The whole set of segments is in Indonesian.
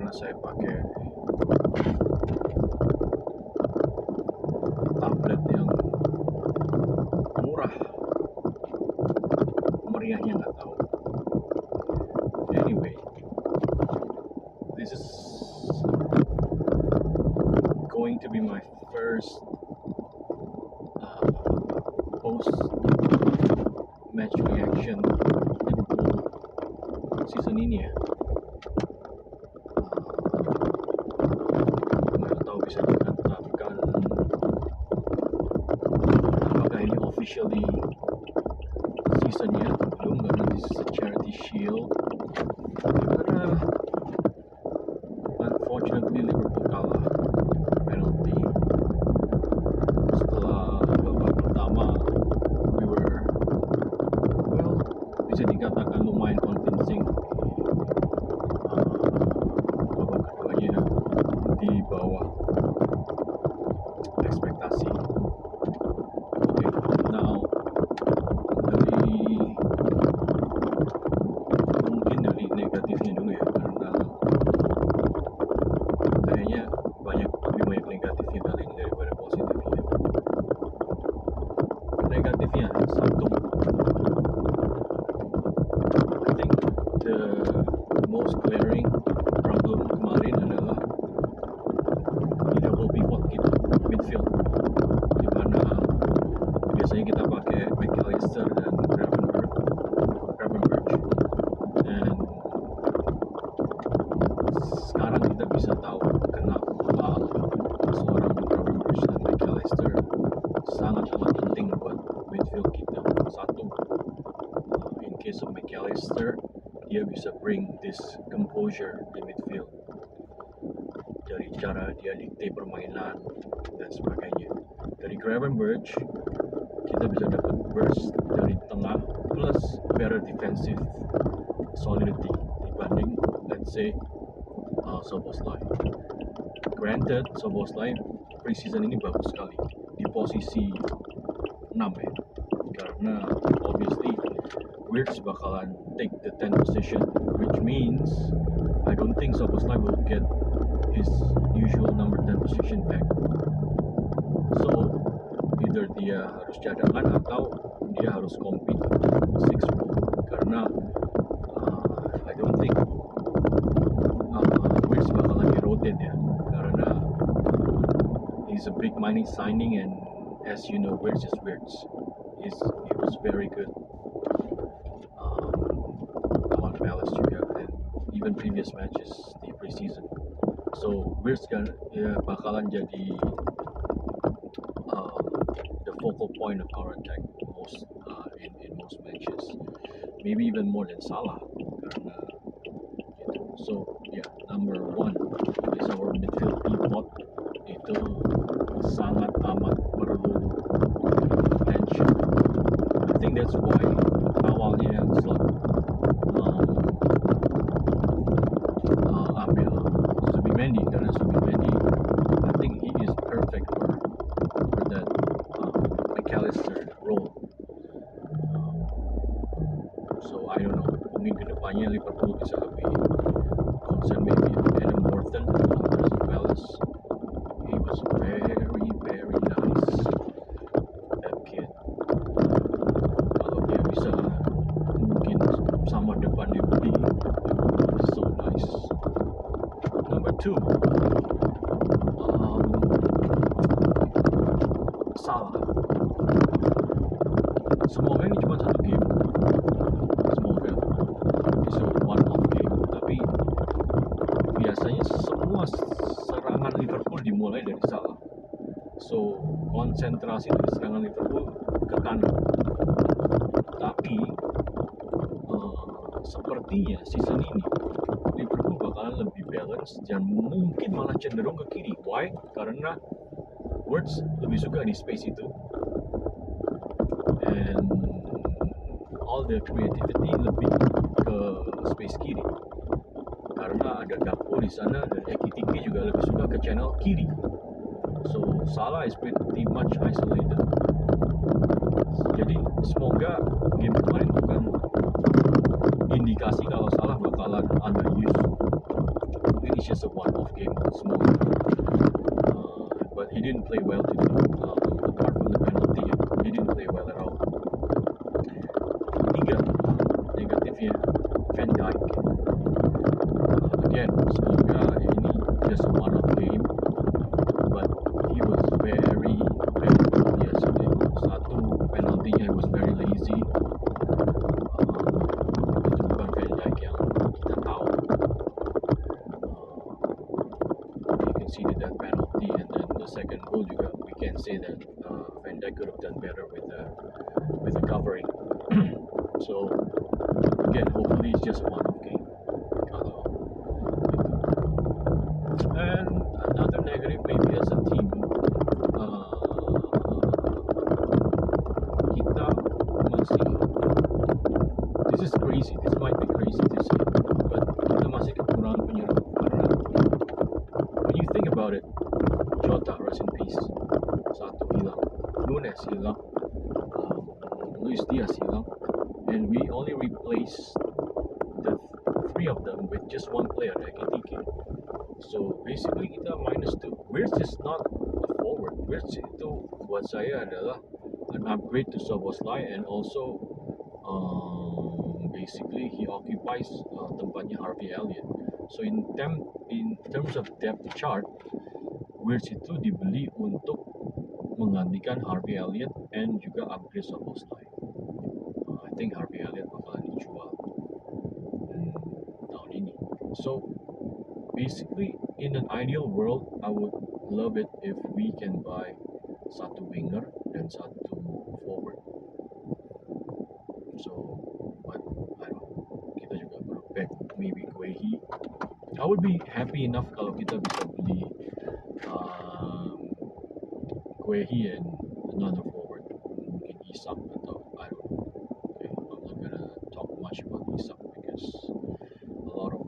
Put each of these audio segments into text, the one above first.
karena saya pakai tablet yang murah, meriahnya nggak tahu. Anyway, this is going to be my first post match reaction Liverpool season ini ya. Nggak tahu bisa dikatakan apakah ini officially seasonnya atau belum, karena this is a charity shield. Karena unfortunately Liverpool kalah penalti setelah babak pertama. We were, well, bisa dikatakan lumayan convincing. Babak keduanya di bawah ekspektasi. Okay, now dari negatifnya dulu ya, karena kayaknya lebih banyak negatifnya kali ini daripada positifnya. Negatifnya satu, I think the most glaring problem kemarin adalah di double pivot kita midfield, di mana biasanya kita pakai McAllister dan Gravenberch, dan sekarang kita bisa tahu kenapa seorang Gravenberch dan McAllister sangat amat penting buat midfield kita. Satu, in case of McAllister, dia bisa bring this composure di midfield dari cara dia dikte permainan dan sebagainya. Dari Gravenberch kita bisa dapat burst dari tengah plus better defensive solidity dibanding let's say Szoboszlai. Granted, Szoboszlai preseason ini bagus sekali di posisi 6 ya, karena obviously Wirtz bakalan take the 10 position, which means I don't think Szoboszlai will get his usual number 10 position back. So either dia harus cadangan atau dia harus compete 6 role, karena I don't think Wirtz bakalan di-rotate ya, karena he's a big money signing, and as you know, Wirtz is Wirtz. He was very good lawan Palace juga, and even previous matches di preseason. So Wirtz kan ya bakalan jadi the focal point of our attack most in most matches, maybe even more than Salah, karena gitu. So yeah, number one is our midfield pivot. Itu sangat amat perlu attention. I think that's why awalnya Slot ambil Zubimendi, karena Zubimendi I think he is perfect for that McAllister role. So I don't know, mungkin kedepannya Liverpool bisa lebih concern maybe Adam Morton versus Palace. He was very nice, that kid. Kalau dia bisa mungkin sama depan Budi, so nice. Number two, Salah. Semoga ini cuma satu game, semoga it's a one-off game, tapi biasanya semua serangan Liverpool dimulai dari Salah. So konsentrasi dari serangan Liverpool ke kanan. Tapi sepertinya season ini Liverpool bakalan lebih balance dan mungkin malah cenderung ke kiri. Why? Karena Wirtz lebih suka di space itu, and all the creativity lebih ke space kiri, karena ada Gakpo di sana dan Ekitike juga lebih suka ke channel kiri. So Salah is pretty much isolated. Jadi semoga game kemarin bukan indikasi kalau Salah bakalan underused. Mungkin just a one-off game smooth. But he didn't play well today. Apart from the penalty, he didn't play well at all. Tiga negatifnya Van Dijk. Again, semoga ini just a one-off game, but he was very good yesterday. Satu penaltinya he was very lazy. Itu bukan Van Dijk yang kita tahu. He conceded that penalty, and then the second goal juga we can say that Van Dijk could have done better with the covering. So again, hopefully it's just a one-off game. Kalau itu. And another negative maybe as a team, kita masih, this is crazy, this might be crazy to say, but kita masih kekurangan penyerang. Karena when you think about it, Jota, rest in peace, satu hilang, Nunes hilang, Luis Diaz hilang, and we only replaced the three of them with just one player, Ekitike. So basically kita -2. Wirtz is not a forward. Wirtz itu buat saya adalah an upgrade to Szoboszlai, and also basically he occupies tempatnya Harvey Elliott. So in terms of depth chart, Wirtz itu dibeli untuk menggantikan Harvey Elliott and juga upgrade Szoboszlai. I think Harvey Elliott bakalan dijual tahun ini. So basically, in an ideal world, I would love it if we can buy satu winger dan satu forward. So, but I don't know. Kita juga perlu back maybe Guehi. I would be happy enough kalau kita bisa beli Guehi and another forward, mungkin Isak atau I don't know. Okay, I'm not gonna talk much about Isak because a lot of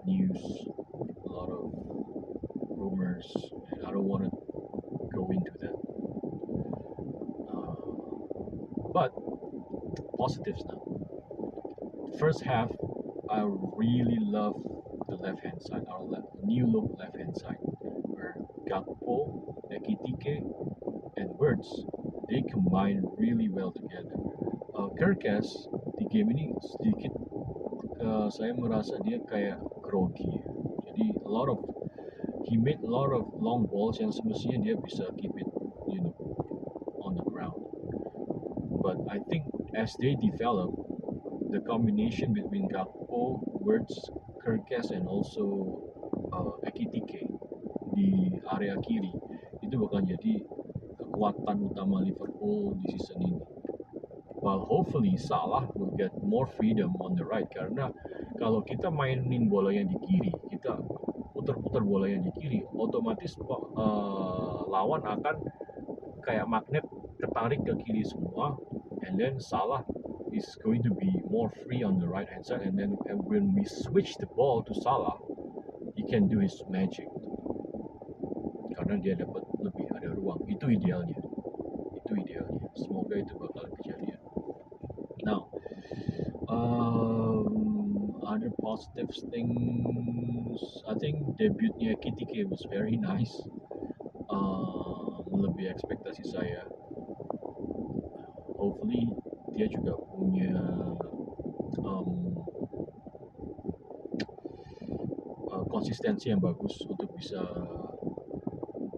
news, a lot of rumors, and I don't want to go into that. But positives now. First half, I really love the left-hand side, our new look left-hand side, where Gakpo, Ekitike, and Wirtz, they combine really well together. Kerkez di game ini sedikit saya merasa dia kayak grogi. Jadi he made a lot of long balls yang semestinya dia bisa keep it, on the ground. But I think as they develop, the combination between Gakpo, Wirtz, Kerkez, and also Ekitike di area kiri itu bakal jadi kekuatan utama Liverpool di season ini. While hopefully Salah will get more freedom on the right, karena kalau kita mainin bolanya di kiri, kita putar-putar bolanya di kiri, otomatis lawan akan kayak magnet tertarik ke kiri semua, and then Salah is going to be more free on the right hand side, and then when we switch the ball to Salah, he can do his magic karena dia dapat lebih ada ruang. Itu idealnya, semoga itu bakal kejadian. Now, other positive things, I think debutnya Ekitike was very nice, melebihi ekspektasi saya. Hopefully dia juga punya konsistensi yang bagus untuk bisa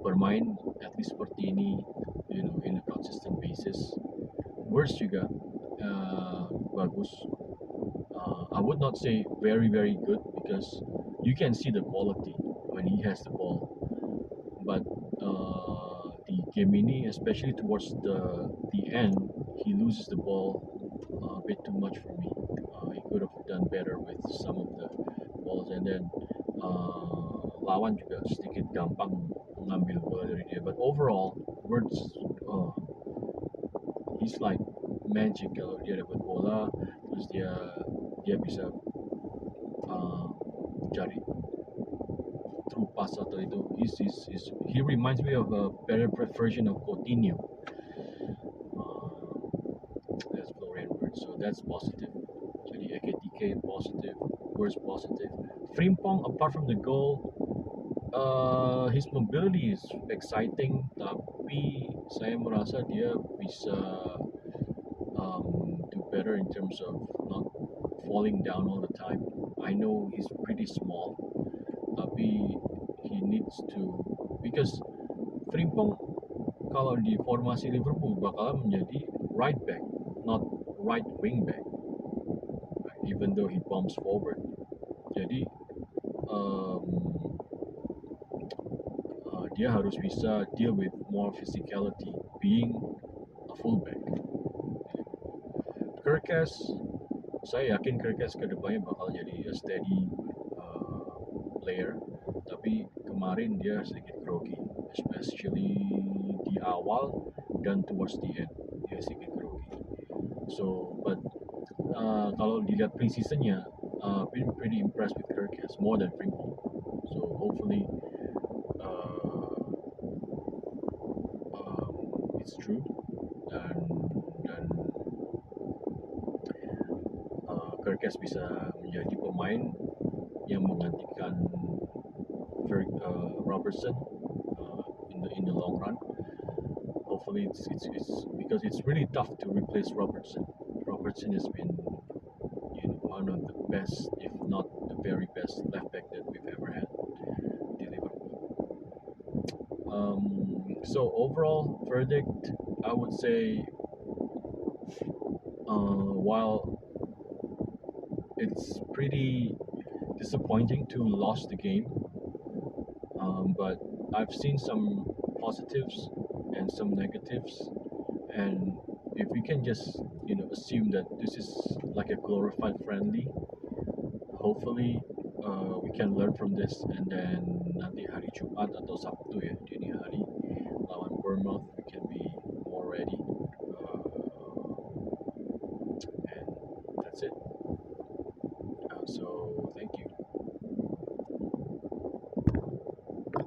bermain at least seperti ini, in a consistent basis. Wirtz juga bagus. I would not say very good because you can see the quality when he has the ball. But the game ini, especially towards the end, he loses the ball a bit too much for me. He could have done better with some of the balls, and then lawan juga sedikit gampang mengambil bola dari dia. But overall, Wirtz, he's like magic kalau dia dapat bola, terus dia bisa cari through pass atau itu. He reminds me of a better version of Coutinho. That's Florian Wirtz, so that's positive. Jadi Ekitike positive, worst positive. Frimpong, apart from the goal, his mobility is exciting, tapi saya merasa dia bisa do better in terms of not falling down all the time. I know he's pretty small, tapi he needs to, because Frimpong kalau di formasi Liverpool bakalan menjadi right back, not right wing back, even though he bumps forward. Jadi um, dia harus bisa deal with more physicality being a fullback. Kerkes, saya yakin Kerkes kedepannya bakal jadi a steady player, tapi kemarin dia sedikit grogi, especially di awal dan towards the end dia sedikit grogi. So, but kalau dilihat pre-seasonnya, been pretty impressed with Kerkes more than Frimpong. So hopefully it's true, dan Kerkes bisa menjadi pemain yang menggantikan Robertson in the long run. Hopefully it's because it's really tough to replace Robertson. Robertson has been one of the best, if not the very best, left back that we've ever had in Liverpool. So overall verdict, I would say, while it's pretty disappointing to lose the game, but I've seen some positives and some negatives, and if we can just assume that this is like a glorified friendly, hopefully we can learn from this, and then nanti hari Jumat atau Sabtu ya dini hari lawan Bournemouth we can be more ready.